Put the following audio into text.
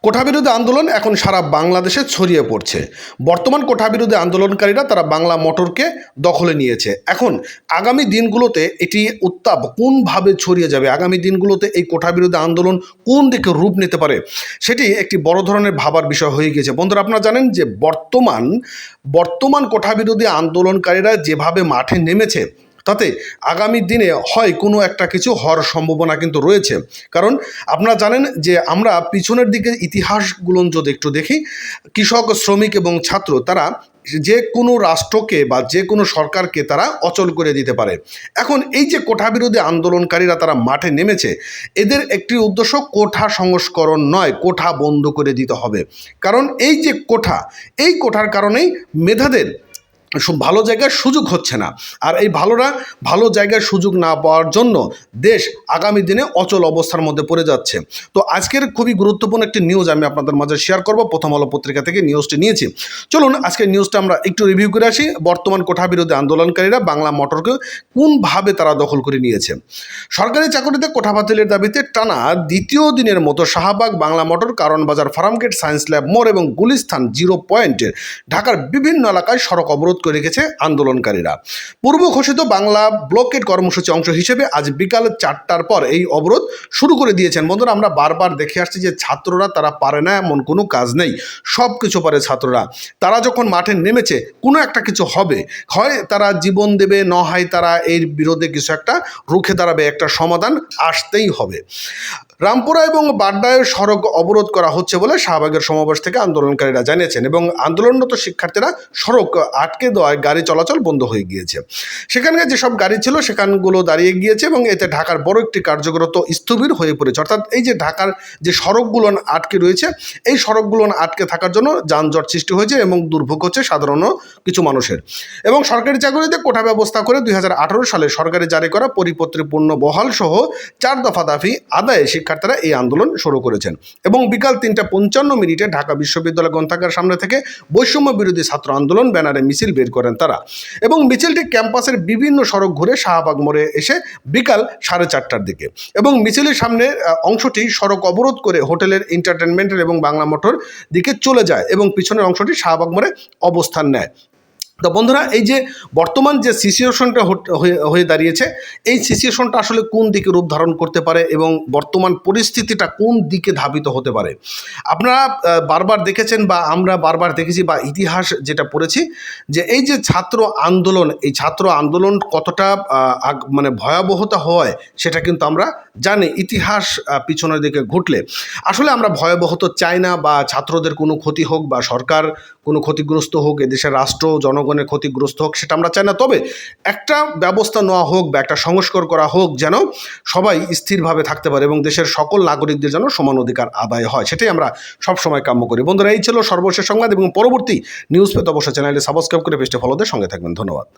কোঠাবিরোধী আন্দোলন এখন সারা বাংলাদেশে ছড়িয়ে পড়ছে। বর্তমান কোঠাবিরোধী আন্দোলনকারীরা তারা বাংলা মোটরকে দখলে নিয়েছে। এখন আগামী দিনগুলোতে এটি উত্তাপ কোনভাবে ছড়িয়ে যাবে, আগামী দিনগুলোতে এই কোঠাবিরোধী আন্দোলন কোন দিকে রূপ নিতে পারে, সেটি একটি বড় ধরনের ভাবার বিষয় হয়ে গিয়েছে। বন্ধুরা, আপনারা জানেন যে বর্তমান কোঠাবিরোধী আন্দোলনকারীরা যেভাবে মাঠে নেমেছে, তাতে আগামী দিনে হয় কোনো একটা কিছু হওয়ার সম্ভাবনা কিন্তু রয়েছে। কারণ আপনারা জানেন যে আমরা পিছনের দিকে ইতিহাসগুলো যদি একটু দেখি, কৃষক, শ্রমিক এবং ছাত্র তারা যে কোনো রাষ্ট্রকে বা যে কোনো সরকারকে তারা অচল করে দিতে পারে। এখন এই যে কোঠাবিরোধী আন্দোলনকারীরা তারা মাঠে নেমেছে, এদের একটি উদ্দেশ্য কোঠা সংস্করণ নয়, কোঠা বন্ধ করে দিতে হবে। কারণ এই যে এই কোঠার কারণেই মেধাদের ভালো জায়গার সুযোগ হচ্ছে না। আর এই ভালো জায়গার সুযোগ না পাওয়ার জন্য দেশ আগামী দিনে অচল অবস্থার মধ্যে পড়ে যাচ্ছে। তো আজকের খুবই গুরুত্বপূর্ণ একটি নিউজ আমি আপনাদের মাঝে শেয়ার করব। প্রথম আলো পত্রিকা থেকে নিউজটি নিয়েছি। চলুন আজকের নিউজটা আমরা একটু রিভিউ করে আসি। বর্তমান কোঠাবিরোধী আন্দোলনকারীরা বাংলা মোটরকে কোনভাবে তারা দখল করে নিয়েছে। সরকারি চাকরিতে কোঠা বাতিলের দাবিতে টানা দ্বিতীয় দিনের মতো শাহবাগ, বাংলা মোটর, কারণ বাজার, ফার্মগেট, সায়েন্স ল্যাব মোড় এবং গুলিস্তান জিরো পয়েন্টে ঢাকার বিভিন্ন এলাকায় সড়ক অবরোধ করে রেখেছে আন্দোলনকারীরা। পূর্ব ঘোষিত বাংলা ব্লকের কর্মসূচি অংশ হিসেবে আজ বিকাল 4টার পর এই অবরোধ শুরু করে দিয়েছেন। বন্ধুরা, আমরা বারবার দেখে আসছি যে ছাত্ররা তারা পারে না এমন কোনো কাজ নেই, সব কিছু পারে ছাত্ররা। তারা যখন মাঠে নেমেছে কোনো একটা কিছু হবে, হয় তারা জীবন দেবে, না হয় তারা এর বিরোধে কিছু একটা রুখে দাঁড়াবে, একটা সমাধান আসতেই হবে। রামপুরা এবং বাড্ডায় সড়ক অবরোধ করা হচ্ছে বলে শাহবাগের সমাবেশ থেকে আন্দোলনকারীরা জানিয়েছেন এবং আন্দোলনরত শিক্ষার্থীরা সড়ক আটকে দেওয়ায় গাড়ি চলাচল বন্ধ হয়ে গিয়েছে। সেখানকার যেসব গাড়ি ছিল সেখানগুলো দাঁড়িয়ে গিয়েছে এবং এতে ঢাকার বড় একটি কার্যকরত স্থবির হয়ে পড়েছে। অর্থাৎ এই যে ঢাকার যে সড়কগুলো আটকে রয়েছে, এই সড়কগুলো আটকে থাকার জন্য যানজট সৃষ্টি হয়েছে এবং দুর্ভোগ হচ্ছে সাধারণ কিছু মানুষের। এবং সরকারি চাকরিতে কোঠা ব্যবস্থা করে 2018 সালে সরকারি জারি করা পরিপত্রে পূর্ণ বহাল সহ 4 দফা দাবি আদায়ে শিক্ষার্থীরা এই আন্দোলন শুরু করেছেন। এবং বিকাল 3:55 ঢাকা বিশ্ববিদ্যালয় গ্রন্থাগার সামনে থেকে বৈষম্য বিরোধী ছাত্র আন্দোলন ব্যানারে মিছিল বের করেন তারা। এবং মিছিলটি ক্যাম্পাসের বিভিন্ন সড়ক ঘুরে শাহবাগ মোড়ে এসে বিকাল 4:30টার দিকে এবং মিছিলের সামনে অংশটি সড়ক অবরোধ করে হোটেলের, এন্টারটেনমেন্টের এবং বাংলা মোটর দিকে চলে যায় এবং পিছনের অংশটি শাহবাগ মোড়ে অবস্থান নেয়। তো বন্ধুরা, এই যে বর্তমান যে সিচুয়েশনটা হয়ে দাঁড়িয়েছে, এই সিচুয়েশনটা আসলে কোন দিকে রূপ ধারণ করতে পারে এবং বর্তমান পরিস্থিতিটা কোন দিকে ধাবিত হতে পারে, আপনারা বারবার দেখেছেন বা আমরা বারবার দেখেছি বা ইতিহাস যেটা পড়েছি যে এই যে এই ছাত্র আন্দোলন কতটা মানে ভয়াবহতা হয় সেটা কিন্তু আমরা জানি। ইতিহাস পিছনের দিকে ঘুরলে আসলে আমরা ভয়াবহতা চাই না, বা ছাত্রদের কোনো ক্ষতি হোক বা সরকার কোনো ক্ষতিগ্রস্ত হোক, এদেশের রাষ্ট্র জনগণের ক্ষতিগ্রস্ত হোক, সেটা আমরা চাই না। তবে একটা ব্যবস্থা নেওয়া হোক বা একটা সংস্কার করা হোক যেন সবাই স্থিরভাবে থাকতে পারে এবং দেশের সকল নাগরিকদের যেন সমান অধিকার আদায় হয়, সেটাই আমরা সবসময় কাম্য করি। বন্ধুরা, এই ছিল সর্বশেষ সংবাদ এবং পরবর্তী নিউজ পেতে অবশ্যই চ্যানেলটি সাবস্ক্রাইব করে পেজটি ফলো দিয়ে সঙ্গে থাকবেন। ধন্যবাদ।